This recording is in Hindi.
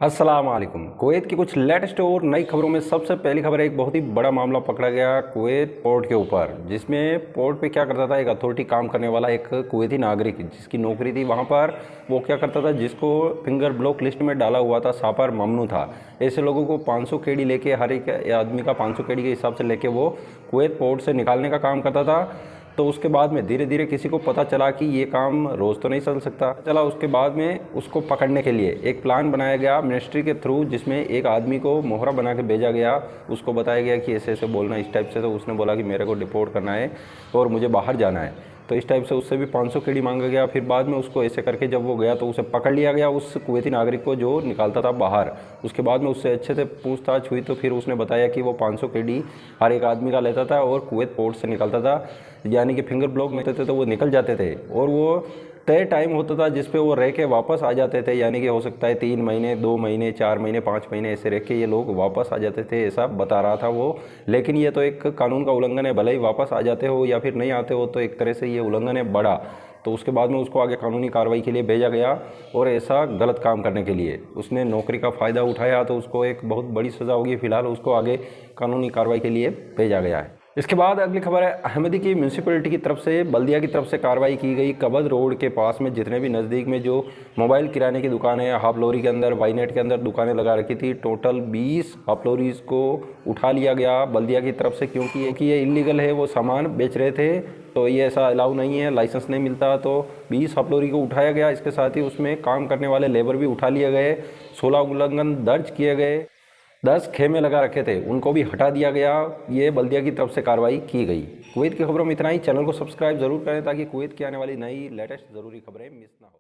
अस्सलाम वालेकुम। कुवैत की कुछ लेटेस्ट और नई खबरों में सबसे पहली खबर है, एक बहुत ही बड़ा मामला पकड़ा गया कुवैत पोर्ट के ऊपर, जिसमें पोर्ट पे क्या करता था एक अथॉरिटी काम करने वाला एक कुवैती नागरिक जिसकी नौकरी थी वहाँ पर। वो क्या करता था, जिसको फिंगर ब्लॉक लिस्ट में डाला हुआ था, सापर ममनू था, ऐसे लोगों को 500 केडी लेके, हर एक आदमी का 500 केडी के हिसाब से लेके वो कुवैत पोर्ट से निकालने का काम करता था। तो उसके बाद में धीरे धीरे किसी को पता चला कि ये काम रोज़ तो नहीं चल सकता चला। उसके बाद में उसको पकड़ने के लिए एक प्लान बनाया गया मिनिस्ट्री के थ्रू, जिसमें एक आदमी को मोहरा बना के भेजा गया। उसको बताया गया कि ऐसे ऐसे बोलना इस टाइप से, तो उसने बोला कि मेरे को डिपोर्ट करना है और मुझे बाहर जाना है। तो इस टाइप से उससे भी 500 केडी मांगा गया। फिर बाद में उसको ऐसे करके जब वो गया तो उसे पकड़ लिया गया, उस कुवैती नागरिक को जो निकालता था बाहर। उसके बाद में उससे अच्छे से पूछताछ हुई तो फिर उसने बताया कि वो 500 केडी हर एक आदमी का लेता था और कुवैत पोर्ट से निकलता था, यानी कि फिंगर ब्लॉक में थे तो वो निकल जाते थे और वो तय टाइम होता था जिस पे वो रह के वापस आ जाते थे। यानी कि हो सकता है 3 महीने, 2 महीने, 4 महीने, 5 महीने ऐसे रह के ये लोग वापस आ जाते थे, ऐसा बता रहा था वो। लेकिन ये तो एक कानून का उल्लंघन है, भले ही वापस आ जाते हो या फिर नहीं आते हो, तो एक तरह से ये उल्लंघन है बड़ा। तो उसके बाद में उसको आगे कानूनी कार्रवाई के लिए भेजा गया और ऐसा गलत काम करने के लिए उसने नौकरी का फ़ायदा उठाया, तो उसको एक बहुत बड़ी सज़ा होगी। फिलहाल उसको आगे कानूनी कार्रवाई के लिए भेजा गया है। इसके बाद अगली खबर है, अहमदी की म्यूनसिपलिटी की तरफ से, बल्दिया की तरफ से कार्रवाई की गई। कबद रोड के पास में जितने भी नज़दीक में जो मोबाइल किराने की दुकान है, हाफलोरी के अंदर, वाईनेट के अंदर दुकानें लगा रखी थी, टोटल 20 हाफलोरीज को उठा लिया गया बल्दिया की तरफ से, क्योंकि ये इलीगल है, वो सामान बेच रहे थे। तो ये ऐसा अलाउ नहीं है, लाइसेंस नहीं मिलता। तो 20 हाफलोरी को उठाया गया। इसके साथ ही उसमें काम करने वाले लेबर भी उठा लिए गए। 16 उल्लंघन दर्ज किए गए। 10 खेमे लगा रखे थे, उनको भी हटा दिया गया। ये बल्दिया की तरफ से कार्रवाई की गई। कुवैत की खबरों में इतना ही। चैनल को सब्सक्राइब जरूर करें ताकि कुवैत की आने वाली नई लेटेस्ट ज़रूरी खबरें मिस ना हो।